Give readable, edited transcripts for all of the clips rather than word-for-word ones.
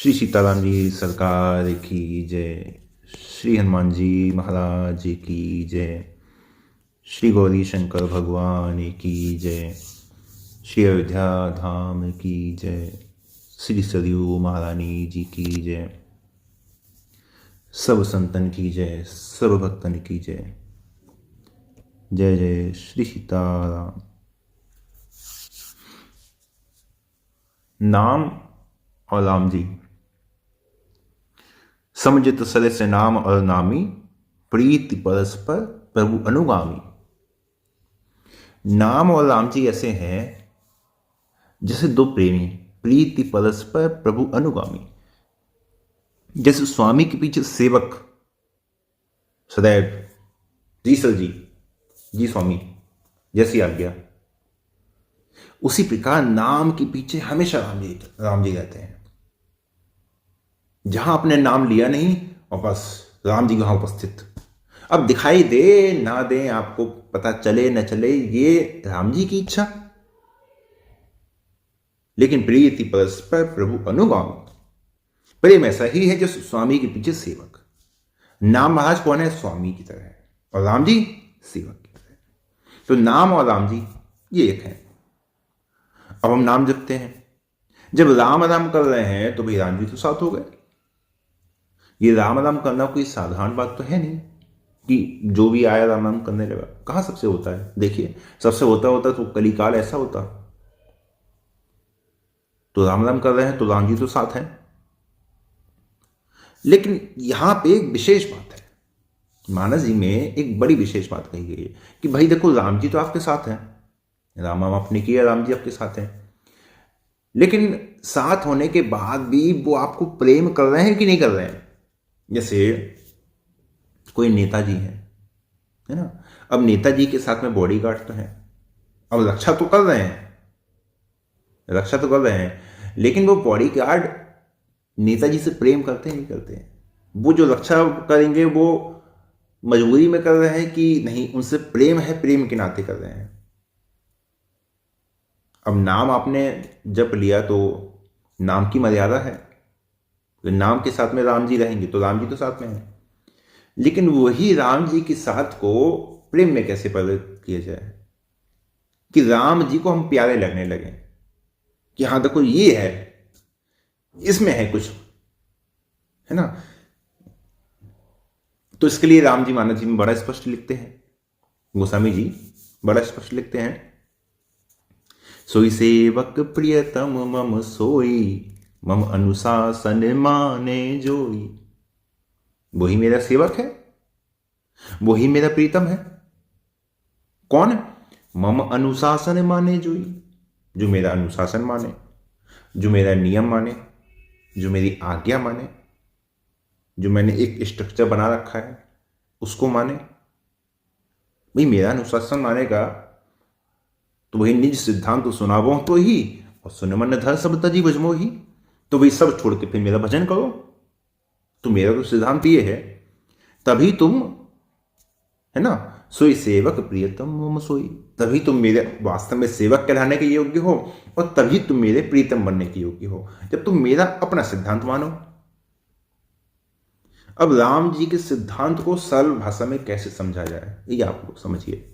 श्री सीताराम जी सरकार की जय। श्री हनुमान जी महाराज की जय। श्री गौरी शंकर भगवान की जय। श्री अयोध्या धाम की जय। श्री सरयू महारानी जी की जय। सब संतन की जय, सब भक्तन की जय। जय जय श्री सीताराम। नाम और राम जी समझित सरस नाम और नामी, प्रीति परस्पर प्रभु अनुगामी। नाम और राम जी ऐसे हैं जैसे दो प्रेमी, प्रीति परस्पर प्रभु अनुगामी। जैसे स्वामी के पीछे सेवक सदैव जी सर जी, जी स्वामी, जैसी आज्ञा, उसी प्रकार नाम के पीछे हमेशा राम जी रहते हैं। जहां आपने नाम लिया नहीं और बस राम जी वहां उपस्थित। अब दिखाई दे ना दे, आपको पता चले न चले, ये राम जी की इच्छा, लेकिन प्रीति परस्पर प्रभु अनुगामी। प्रेम ऐसा ही है जैसे स्वामी के पीछे सेवक। नाम महाराज कौन है? स्वामी की तरह है, और राम जी सेवक की तरह। तो नाम और राम जी ये एक है। अब हम नाम जपते हैं, जब राम राम कर रहे हैं तो भाई राम जी तो साथ हो गए। ये राम राम करना कोई साधारण बात तो है नहीं कि जो भी आया राम राम करने लगा। कहां सबसे होता है? देखिए, सबसे होता होता तो कलिकाल ऐसा होता। तो राम राम कर रहे हैं तो राम जी तो साथ हैं। लेकिन यहां पे एक विशेष बात है, मानस जी में एक बड़ी विशेष बात कही गई है कि भाई देखो, राम जी तो आपके साथ हैं, राम राम आपने किया, राम जी आपके साथ हैं, लेकिन साथ होने के बाद भी वो आपको प्रेम कर रहे हैं कि नहीं कर रहे हैं? जैसे कोई नेताजी है ना। अब नेताजी के साथ में बॉडीगार्ड तो है, अब रक्षा तो कर रहे हैं, रक्षा तो कर रहे हैं, लेकिन वो बॉडीगार्ड नेताजी से प्रेम करते नहीं करते? वो जो रक्षा करेंगे वो मजबूरी में कर रहे हैं कि नहीं उनसे प्रेम है, प्रेम के नाते कर रहे हैं? अब नाम आपने जप लिया तो नाम की मर्यादा है। तो नाम के साथ में राम जी रहेंगे तो राम जी तो साथ में है, लेकिन वही राम जी के साथ को प्रेम में कैसे परिवर्तित किया जाए कि राम जी को हम प्यारे लगने लगे कि हाँ देखो ये है, इसमें है कुछ, है ना। तो इसके लिए राम जी मानस जी में बड़ा स्पष्ट लिखते हैं, गोस्वामी जी बड़ा स्पष्ट लिखते हैं, सोई सेवक प्रियतम मम सोई, मम अनुशासन माने जोई। वही मेरा सेवक है, वही मेरा प्रीतम है। कौन? मम अनुशासन माने जोई, जो मेरा अनुशासन माने, जो मेरा नियम माने, जो मेरी आज्ञा माने, जो मैंने एक स्ट्रक्चर बना रखा है उसको माने। भाई मेरा अनुशासन मानेगा तो वही निज सिद्धांत तो सुनावो तो ही, और सुन मन धर सब तजी भजमो ही। तो भाई सब छोड़ के फिर मेरा भजन करो। तो मेरा तो सिद्धांत ये है, तभी तुम, है ना, सोई सेवक प्रियतम मम सोई, तभी तुम मेरे वास्तव में सेवक कहलाने के योग्य हो, और तभी तुम मेरे प्रीतम बनने के योग्य हो, जब तुम मेरा अपना सिद्धांत मानो। अब राम जी के सिद्धांत को सरल भाषा में कैसे समझा जाए, ये आप लोग समझिए।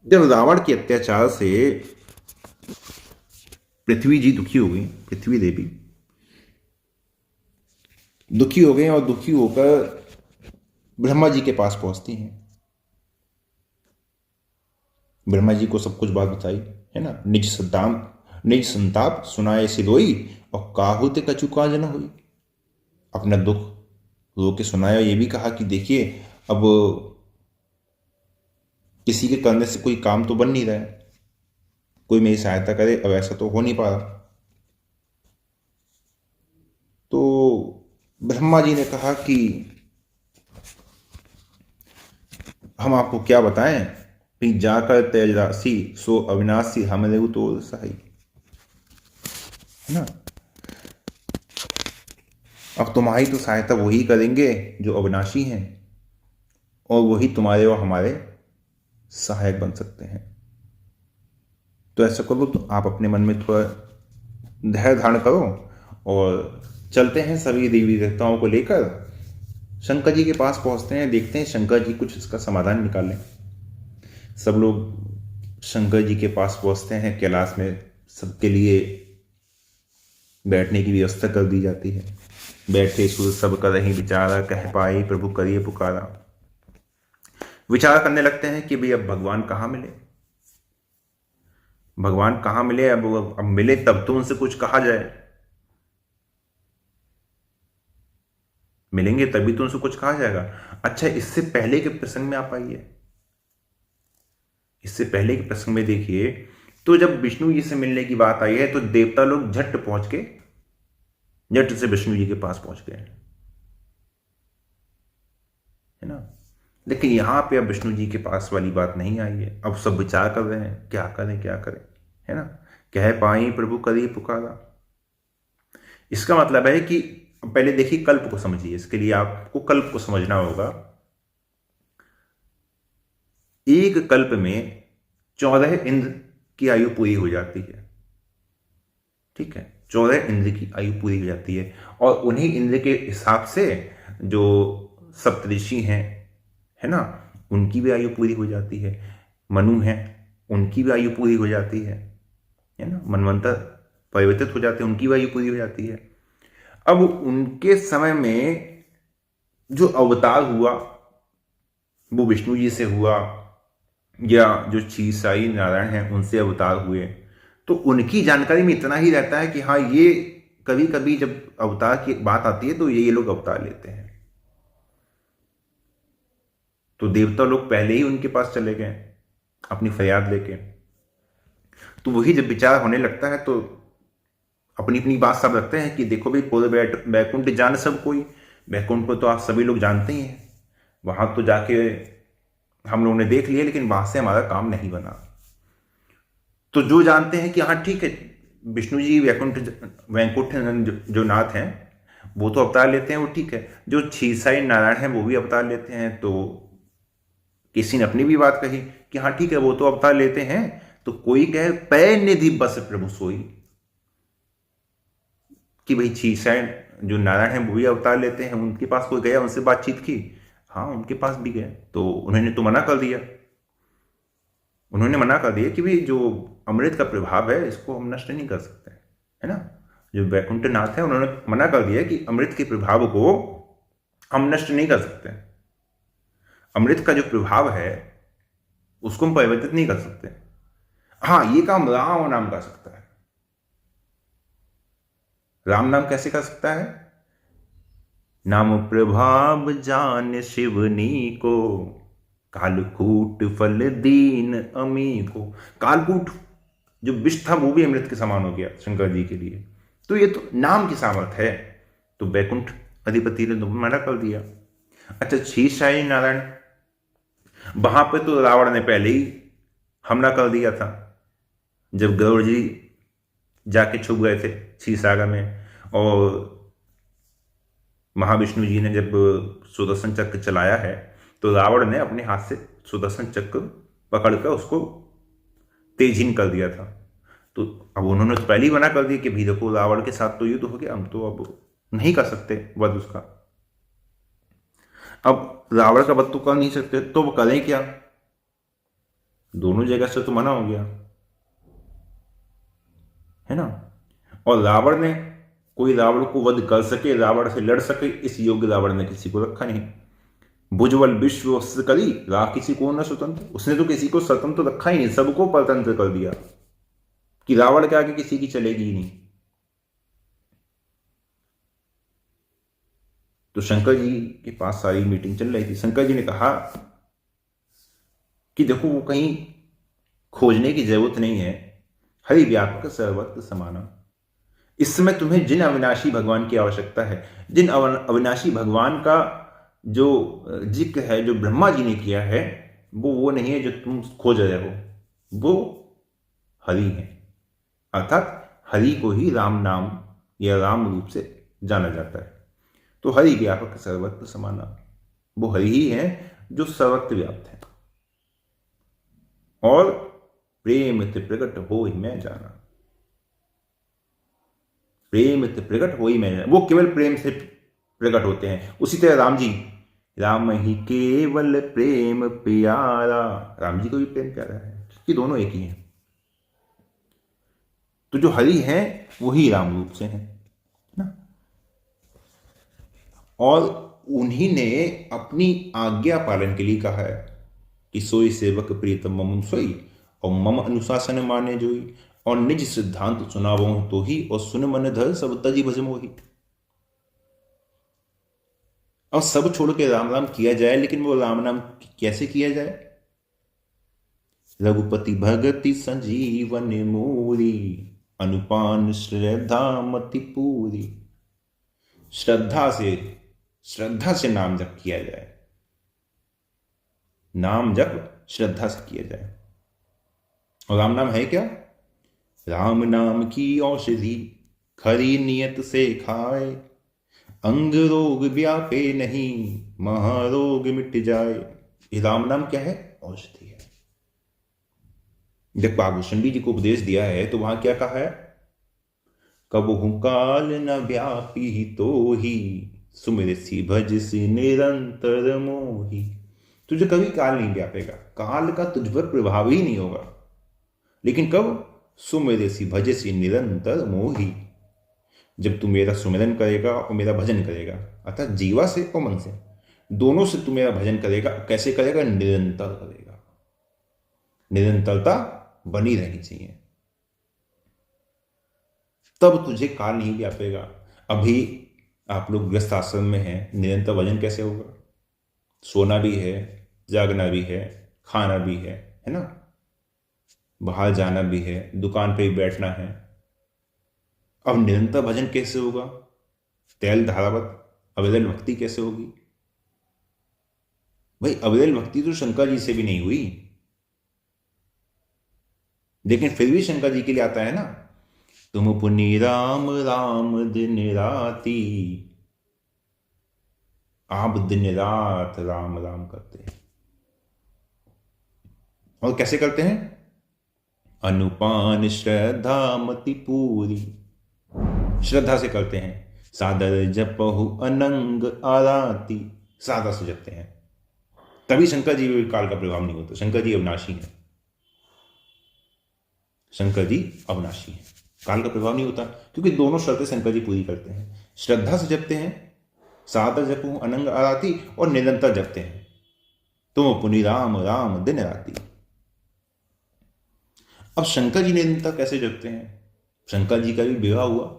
जब रावण के अत्याचार से पृथ्वी जी दुखी हो गई, पृथ्वी देवी दुखी हो गए, और दुखी होकर ब्रह्मा जी के पास पहुंचती हैं। ब्रह्मा जी को सब कुछ बात बताई, है ना। निज संताप सुनाए सिरोई, और काहुते कछु काज न हुई। अपना दुख रो के सुनाया, ये भी कहा कि देखिए अब किसी के करने से कोई काम तो बन नहीं रहा है, कोई मेरी सहायता करे, अब ऐसा तो हो नहीं पा रहा। तो ब्रह्मा जी ने कहा कि हम आपको क्या बताएं, कि जाकर तेजराशि सो अविनाशी हमरे तो सही, है ना। अब तुम्हारी तो सहायता वही करेंगे जो अविनाशी हैं, और वही तुम्हारे और हमारे सहायक बन सकते हैं। तो ऐसा करो, तो आप अपने मन में थोड़ा धैर्य धारण करो और चलते हैं सभी देवी देवताओं को लेकर शंकर जी के पास पहुंचते हैं, देखते हैं शंकर जी कुछ इसका समाधान निकालें। सब लोग शंकर जी के पास पहुंचते हैं, कैलाश में सबके लिए बैठने की व्यवस्था कर दी जाती है। बैठे सुर सब करहीं विचारा, कह पाए प्रभु करिए पुकारा। विचार करने लगते हैं कि भाई अब भगवान कहाँ मिले, भगवान कहाँ मिले, अब मिले तब तो उनसे कुछ कहा जाए, मिलेंगे तभी तो उनसे कुछ कहा जाएगा। अच्छा, इससे पहले के प्रसंग में आप आइए, इससे पहले के प्रसंग में देखिए, तो जब विष्णु जी से मिलने की बात आई है तो देवता लोग झट पहुंच के झट से विष्णु जी के पास पहुंच गए, है ना। लेकिन यहां पे अब विष्णु जी के पास वाली बात नहीं आई है। अब सब विचार कर रहे हैं क्या करें क्या करें, है ना। कह पाई प्रभु करिए पुकारा। इसका मतलब है कि पहले देखिए कल्प को समझिए। इसके लिए आपको कल्प को समझना होगा। एक कल्प में 14 इंद्र की आयु पूरी हो जाती है, ठीक है। 14 इंद्र की आयु पूरी हो जाती है और उन्हीं इंद्र के हिसाब से जो सप्तऋषि हैं, है ना, उनकी भी आयु पूरी हो जाती है। मनु हैं, उनकी भी आयु पूरी हो जाती है ना। मनवंतर परिवर्तित हो जाते हैं, उनकी भी आयु पूरी हो जाती है। अब उनके समय में जो अवतार हुआ वो विष्णु जी से हुआ या जो क्षीरसाई नारायण हैं उनसे अवतार हुए, तो उनकी जानकारी में इतना ही रहता है कि हाँ, ये कभी कभी जब अवतार की बात आती है तो ये लोग अवतार लेते हैं। तो देवता लोग पहले ही उनके पास चले गए अपनी फरियाद लेके। तो वही जब विचार होने लगता है तो अपनी अपनी बात सब रखते हैं कि देखो भाई, पूरे बैकुंठ जान सब कोई, बैकुंठ को तो आप सभी लोग जानते ही हैं, वहां तो जाके हम लोगों ने देख लिया, लेकिन वहां से हमारा काम नहीं बना। तो जो जानते हैं कि हाँ ठीक है, विष्णु जी वैकुंठ जो नाथ हैं वो तो अवतार लेते हैं, वो ठीक है। जो क्षीरसाई नारायण हैं वो भी अवतार लेते हैं। तो किसी ने अपनी भी बात कही कि हाँ ठीक है, वो तो अवतार लेते हैं। तो कोई कहे पै निधि बस प्रभु सोई, कि भाई क्षीरसाई जो नारायण हैं वो भी अवतार लेते हैं, उनके पास कोई गया, उनसे बातचीत की, हाँ उनके पास भी गए, तो उन्होंने तो मना कर दिया। उन्होंने मना कर दिया कि भाई जो अमृत का प्रभाव है इसको हम नष्ट नहीं कर सकते, है ना। जो वैकुंठ नाथ है उन्होंने मना कर दिया कि अमृत के प्रभाव को हम नष्ट नहीं कर सकते। अमृत का जो प्रभाव है उसको हम परिवर्तित नहीं कर सकते। हाँ, ये काम राम नाम कर सकता है। राम नाम कैसे कर सकता है? नाम प्रभाव जान शिवनी को, कालकूट फल दीन अमी को। कालकूट जो विष था वो भी अमृत के समान हो गया शंकर जी के लिए। तो ये तो नाम की सामर्थ्य है। तो वैकुंठ अधिपति ने तो मना कर दिया। अच्छा, क्षीरसाई नारायण, वहां पे तो रावण ने पहले ही हमला कर दिया था जब गरुड़ जी जाके छुप गए थे क्षीरसागर में, और महाविष्णु जी ने जब सुदर्शन चक्र चलाया है तो रावण ने अपने हाथ से सुदर्शन चक्र पकड़कर उसको तेजहीन कर दिया था। तो अब उन्होंने तो पहले ही मना कर दिया कि भाई देखो, रावण के साथ तो युद्ध हो गया, हम तो अब नहीं कर सकते वध उसका। अब रावण का वध तो कर नहीं सकते, तो वो करें क्या? दोनों जगह से तो मना हो गया, है ना। और रावण ने कोई रावण को वध कर सके, रावण से लड़ सके, इस योग्य रावण ने किसी को रखा नहीं। भुजबल विश्व करी रा किसी को न स्वतंत्र, उसने तो किसी को स्वतंत्र रखा ही नहीं, सबको परतंत्र कर दिया कि रावण के आगे किसी की चलेगी ही नहीं। तो शंकर जी के पास सारी मीटिंग चल रही थी। शंकर जी ने कहा कि देखो, वो कहीं खोजने की जरूरत नहीं है, हरि व्यापक सर्वत्र समाना। इस समय तुम्हें जिन अविनाशी भगवान की आवश्यकता है, जिन अविनाशी भगवान का जो जिक्र है, जो ब्रह्मा जी ने किया है, वो नहीं है जो तुम खोज रहे हो, वो हरि है। अर्थात हरि को ही राम नाम या राम रूप से जाना जाता है। तो हरि व्यापक सर्वत्र समाना, वो हरि ही है जो सर्वत्र व्याप्त है। और प्रेम प्रकट हो ही मैं जाना। प्रेम ते प्रकट हो ही मैं, वो केवल प्रेम से प्रकट होते हैं। उसी तरह राम जी, राम ही केवल प्रेम प्यारा, राम जी को भी प्रेम प्यारा है, कि दोनों एक ही हैं। तो जो हरि है वही राम रूप से है ना। और उन्हीं ने अपनी आज्ञा पालन के लिए कहा है कि सोई सेवक प्रीतम मम सोई, और मम अनुशासन माने जोई, और निज सिद्धांत सुनावो तो ही, और सुन मन धर सब तजी भज मोही। और सब छोड़ के राम राम किया जाए, लेकिन वो राम नाम कैसे किया जाए? रघुपति भगति संजीवन मोरी, अनुपान श्रद्धा मति पूरी। श्रद्धा से नाम जप किया जाए, नाम जप श्रद्धा से किया जाए। और राम नाम है क्या? राम नाम की औषधि, खरी नियत से खाए, अंग रोग व्यापे नहीं, महारोग मिट जाए। ये राम नाम क्या है? औषधि है। जब पागुशंडी जी को उपदेश दिया है तो वहां क्या कहा है? कबहु काल न व्यापी तो ही, सुमिरसी भजसी निरंतर मोही। तुझे कभी काल नहीं व्यापेगा, काल का तुझ पर प्रभाव ही नहीं होगा, लेकिन कब? सुमिरसी भजसी निरंतर मोही, जब तू मेरा सुमिरन करेगा और मेरा भजन करेगा, अर्थात जीवा से और मन से, दोनों से तू मेरा भजन करेगा। कैसे करेगा? निरंतर करेगा। निरंतरता बनी रहनी चाहिए, तब तुझे काल नहीं व्यापेगा। अभी आप लोग गृहस्थ आश्रम में हैं, निरंतर भजन कैसे होगा? सोना भी है, जागना भी है, खाना भी है ना, बाहर जाना भी है, दुकान पे भी बैठना है। अब निरंतर भजन कैसे होगा? तैल धारावत अविरल भक्ति कैसे होगी? भाई अविरल भक्ति तो शंकर जी से भी नहीं हुई, लेकिन फिर भी शंकर जी के लिए आता है ना, तुम पुनि राम राम दिन राती, आप दिन रात राम राम करते हैं। और कैसे करते हैं? अनुपान श्रद्धा मति पूरी, श्रद्धा से करते हैं। सादर जपहु अनंग आराती, सादा से जपते हैं, तभी शंकर जी में काल का प्रभाव नहीं होता। शंकर जी अविनाशी है, शंकर जी अविनाशी है, काल का प्रभाव नहीं होता, क्योंकि दोनों शर्तें शंकर जी पूरी करते हैं। श्रद्धा से जपते हैं, सादर जपहु अनंग आराती, और निरंतर जपते हैं, तुम पुनि राम राम दिन राती। अब शंकर जी निरंतर कैसे जपते हैं? शंकर जी का भी विवाह हुआ,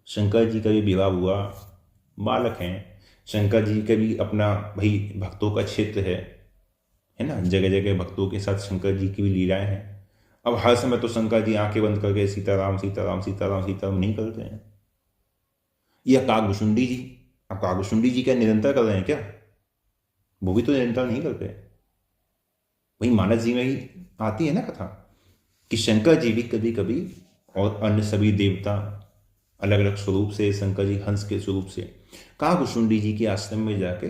शंकर जी का भी विवाह हुआ, बालक हैं। शंकर जी का भी अपना भाई भक्तों का क्षेत्र है ना, जगह जगह भक्तों के साथ शंकर जी की भी लीलाएं हैं। अब हर समय तो शंकर जी आंखें बंद करके सीताराम सीताराम सीताराम सीताराम नहीं करते हैं। यह कागभूषुंडी जी, अब कागभूषुंडी जी क्या निरंतर कर रहे हैं क्या? वो भी तो निरंतर नहीं करते। वही मानस जी में ही आती है ना कथा कि शंकर जी भी कभी कभी, और अन्य सभी देवता अलग अलग स्वरूप से, शंकर जी हंस के स्वरूप से कागभूषुंडी जी के आश्रम में जाके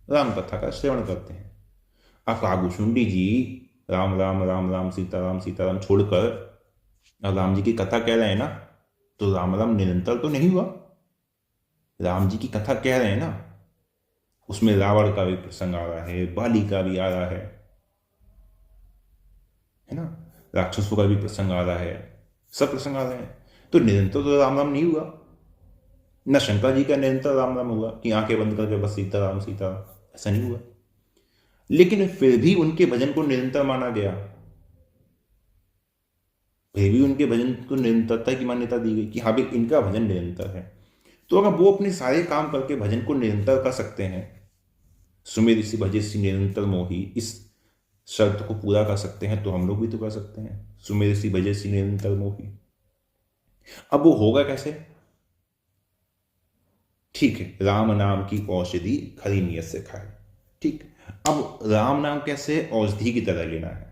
राम कथा का श्रवण करते हैं। अब कागभूषुंडी जी राम राम राम राम सीताराम सीताराम छोड़कर राम जी की कथा कह रहे हैं ना, तो राम राम निरंतर तो नहीं हुआ। राम जी की कथा कह रहे हैं ना, उसमें रावण का भी प्रसंग आ रहा है, बाली का भी आ रहा है ना, राक्षसों का भी प्रसंग आ रहा है, सब प्रसंग आ रहे हैं। तो निरंतर तो राम राम नहीं हुआ। न शंकर जी का निरंतर राम राम हुआ कि आंखें बंद करके बस सीताराम सीताराम, ऐसा नहीं हुआ। लेकिन फिर भी उनके भजन को निरंतर माना गया, फिर भी उनके भजन को निरंतरता की मान्यता दी गई कि हाँ भाई इनका भजन निरंतर है। तो अगर वो अपने सारे काम करके भजन को निरंतर कर सकते हैं, सुमेर ऋषि भजे सी निरंतर मोही, इस शर्त को पूरा कर सकते हैं, तो हम लोग भी तो कर सकते हैं, सुमेर ऋषि भजे सी निरंतर मोही। अब वो होगा कैसे? ठीक है, राम नाम की औषधि खरी नियत से खाए। ठीक, अब राम नाम कैसे औषधि की तरह लेना है?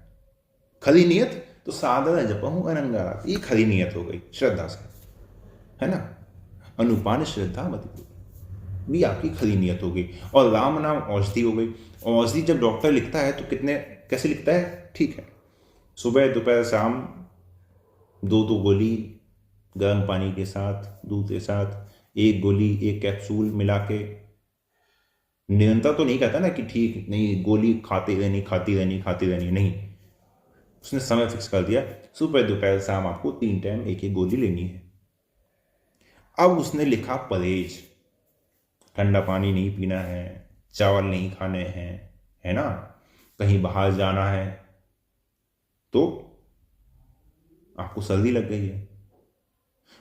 खरी नियत तो सादर जपहु अनंगारा, ये खरी नियत हो गई श्रद्धा से, है ना। अनुपान श्रद्धा मति भी आपकी खरी नियत हो गई, और राम नाम औषधि हो गई। औषधि जब डॉक्टर लिखता है तो कितने कैसे लिखता है? ठीक है, सुबह दोपहर शाम 2-2 गोली गर्म पानी के साथ, दूध के साथ एक गोली, एक कैप्सूल मिला के, निरंतर तो नहीं कहता ना कि ठीक नहीं गोली खाती रहनी खाती रहनी खाती रहनी, नहीं, उसने समय फिक्स कर दिया, सुबह दोपहर शाम आपको 3 टाइम एक एक गोली लेनी है। अब उसने लिखा परहेज, ठंडा पानी नहीं पीना है, चावल नहीं खाने हैं, है ना, कहीं बाहर जाना है तो आपको सर्दी लग गई है,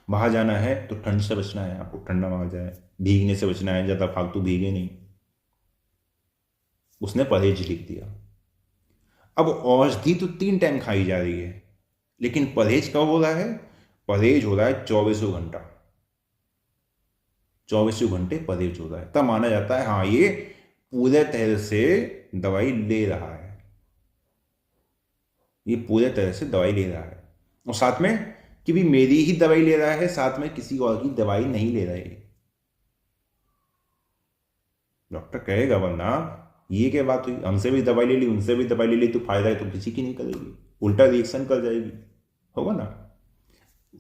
बाहर जाना है तो ठंड से बचना है, आपको ठंडा मार जाए, भीगने से बचना है, ज़्यादा फालतू भीगे नहीं, उसने परहेज लिख दिया। अब औषधि तो 3 टाइम खाई जा रही है, लेकिन परहेज कब हो रहा है? परहेज हो रहा है 24 घंटा, 24 घंटे परहेज हो रहा है, तब माना जाता है हाँ ये पूरे तरह से दवाई ले रहा है, ये पूरे तरह से दवाई ले रहा है। और साथ में कि भी मेरी ही दवाई ले रहा है, साथ में किसी और की दवाई नहीं ले रहा है। डॉक्टर कहेगा वरना ये क्या बात हुई, हमसे भी दवाई ले ली, उनसे भी दवाई ले ली, तो फायदा है तो किसी की नहीं करेगी, उल्टा रिएक्शन कर जाएगी, होगा ना।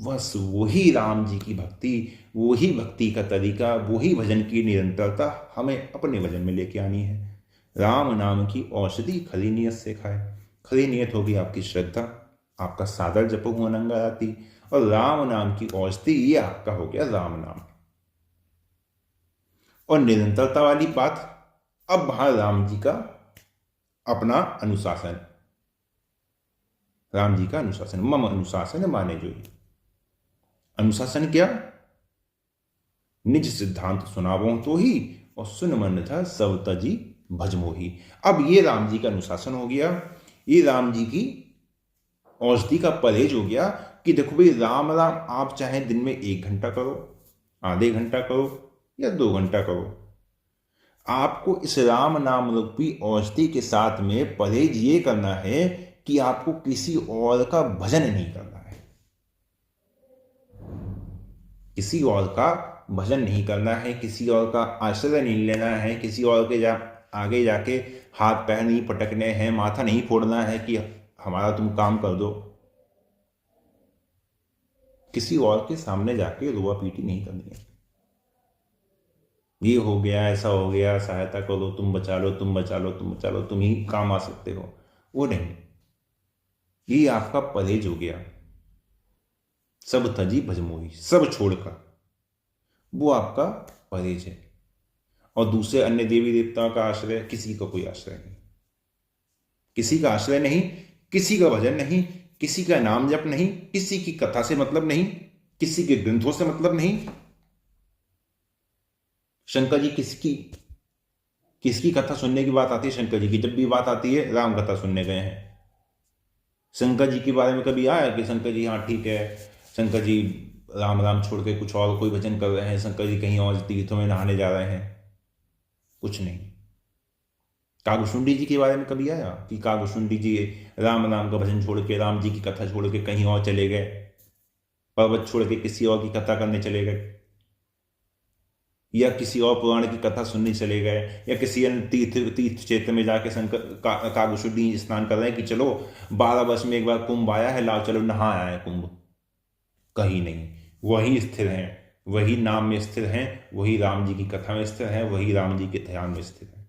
बस वही राम जी की भक्ति, वही भक्ति का तरीका, वही भजन की निरंतरता हमें अपने भजन में लेके आनी है। राम नाम की औषधि खरी नियत से खाए। खरी नियत होगी आपकी श्रद्धा, आपका सादर जप हुआ नंगा आती, और राम नाम की औषधि ये आपका हो गया राम नाम। और निरंतरता वाली बात, अब वहां राम जी का अपना अनुशासन, राम जी का अनुशासन, मम अनुशासन माने जो, अनुशासन क्या? निज सिद्धांत सुनावो तो ही, और सुन मन था सब तजी भजमोही। अब ये राम जी का अनुशासन हो गया, ये राम जी की औषधि का परहेज हो गया कि देखो भाई राम राम आप चाहे दिन में 1 घंटा करो, आधे घंटा करो या 2 घंटा करो, आपको इस राम नाम रूपी औषधि के साथ में परहेज ये करना है कि आपको किसी और का भजन नहीं करना है, किसी और का भजन नहीं करना है, किसी और का आश्रय नहीं लेना है, किसी और के आगे जाके हाथ पैर नहीं पटकने हैं, माथा नहीं फोड़ना है कि हमारा तुम काम कर दो, किसी और के सामने जाके रुआ पीटी नहीं करनी है। ये हो गया, ऐसा हो गया, सहायता करो, तुम बचा लो, तुम बचा लो, तुम बचा लो, तुम ही काम आ सकते हो, वो नहीं। ये आपका परहेज हो गया, सब तजी भजमोही, सब छोड़कर, वो आपका परहेज है। और दूसरे अन्य देवी देवताओं का आश्रय, किसी का कोई आश्रय नहीं, किसी का आश्रय नहीं, किसी का भजन नहीं, किसी का नाम जप नहीं, किसी की कथा से मतलब नहीं, किसी के ग्रंथों से मतलब नहीं। शंकर जी किसकी कथा सुनने की बात आती है? शंकर जी की जब भी बात आती है राम कथा सुनने गए हैं। शंकर जी के बारे में कभी आया कि शंकर जी हाँ ठीक है, शंकर जी राम राम छोड़ के कुछ और कोई भजन कर रहे हैं, शंकर जी कहीं और तीर्थों में नहाने जा रहे हैं? कुछ नहीं। कागभूषुंडी जी के बारे में कभी आया कि कागभूषुंडी जी राम नाम का भजन छोड़ के, राम जी की कथा छोड़ के कहीं और चले गए, पर्वत छोड़ के किसी और की कथा करने चले गए, या किसी और पुराण की कथा सुनने चले गए, या किसी अन्य तीर्थ क्षेत्र में जाके शंकर कागभूषुंडी स्नान कर रहे हैं कि चलो 12 वर्ष में एक बार कुंभ आया है, लाओ चलो नहा आया है कुंभ? कहीं नहीं, वही स्थिर हैं, वही नाम में स्थिर हैं, वही राम जी की कथा में स्थिर हैं, वही राम जी के ध्यान में स्थिर हैं।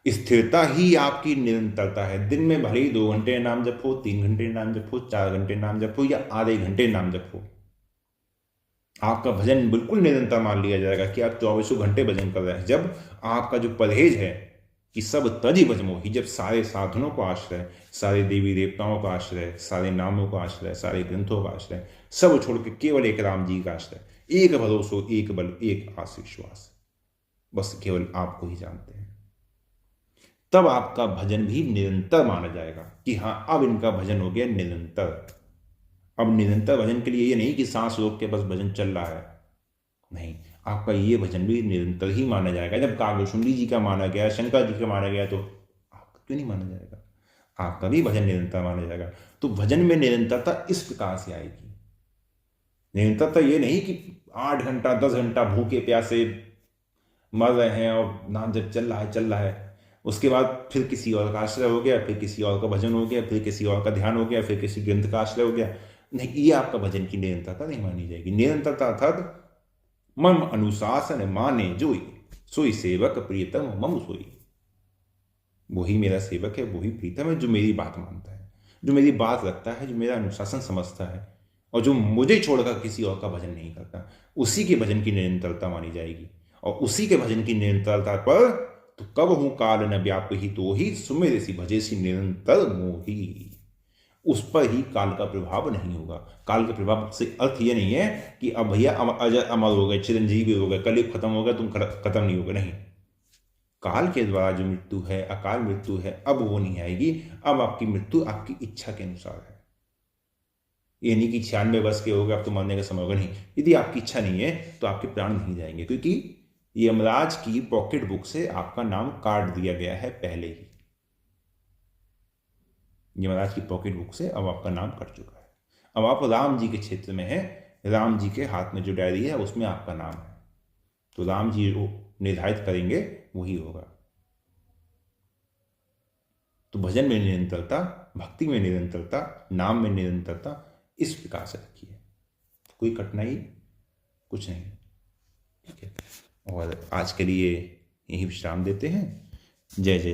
स्थिरता ही आपकी निरंतरता है। दिन में भले ही 2 घंटे नाम जप हो, 3 घंटे नाम जप हो, 4 घंटे नाम जप हो, या आधे घंटे नाम जप हो, आपका भजन बिल्कुल निरंतर मान लिया जाएगा कि आप 24 घंटे भजन कर रहे हैं। जब आपका जो परहेज है कि सब तजी भजमोही, जब सारे साधनों को आश्रय, सारे देवी देवताओं का आश्रय, सारे नामों का आश्रय, सारे ग्रंथों का आश्रय, सब छोड़ के केवल एक राम जी का आश्रय, एक भरोसो, एक बल, एक आस विश्वास, बस केवल आपको ही जानते हैं, तब आपका भजन भी निरंतर माना जाएगा कि हाँ अब इनका भजन हो गया निरंतर। अब निरंतर भजन के लिए ये नहीं कि सांस रोक के बस भजन चल रहा है, नहीं, आपका ये भजन भी निरंतर ही माना जाएगा। जब कागभूषुंडी जी का माना गया, शंकर जी का माना गया, तो आपका क्यों नहीं माना जाएगा? आपका भी भजन निरंतर माना जाएगा। तो भजन में निरंतरता इस प्रकार से आएगी। निरंतरता ये नहीं कि 8 घंटा 10 घंटा भूखे प्यासे मर रहे हैं और नाम जब चल रहा है, उसके बाद फिर किसी और का आश्रय हो गया, फिर किसी और का भजन हो गया, फिर किसी और का ध्यान हो गया, फिर किसी ग्रंथ का आश्रय हो गया, नहीं, ये आपका भजन की निरंतरता नहीं मानी जाएगी। निरंतरता अर्थात मम अनुशासन माने जोई, सोई सेवक प्रियतम मम सोई। वही मेरा सेवक है, वही प्रीतम है जो मेरी बात मानता है, जो मेरी बात रखता है, जो मेरा अनुशासन समझता है, और जो मुझे छोड़कर किसी और का भजन नहीं करता, उसी के भजन की निरंतरता मानी जाएगी। और उसी के भजन की निरंतरता पर तो कब हूं काल न व्याप ही तो ही सुमेर सी भजे सी निरंतर मोही। उस पर ही काल का प्रभाव नहीं होगा। काल के प्रभाव से अर्थ ये नहीं है कि अब भैया अजय अमर हो गए, चिरंजीवी हो गए, कलयुग खत्म हो गया, तुम खत्म नहीं हो गए, नहीं। काल के द्वारा जो मृत्यु है, अकाल मृत्यु है, अब वो नहीं आएगी। अब आपकी मृत्यु आपकी इच्छा के अनुसार है। ये नहीं कि 96 वर्ष के हो गए अब तो मरने का समय होगा, नहीं। यदि आपकी इच्छा नहीं है तो आपके प्राण नहीं जाएंगे, क्योंकि यमराज की पॉकेट बुक से आपका नाम काट दिया गया है पहले ही। यमराज की पॉकेट बुक से अब आपका नाम कट चुका है। अब आप राम जी के क्षेत्र में हैं, राम जी के हाथ में जो डायरी है उसमें आपका नाम है, तो राम जी वो निर्धारित करेंगे, वही होगा। तो भजन में निरंतरता, भक्ति में निरंतरता, नाम में निरंतरता इस प्रकार से रखिए, कोई कठिनाई कुछ नहीं, ठीक है। और आज के लिए यही विश्राम देते हैं। जय जय।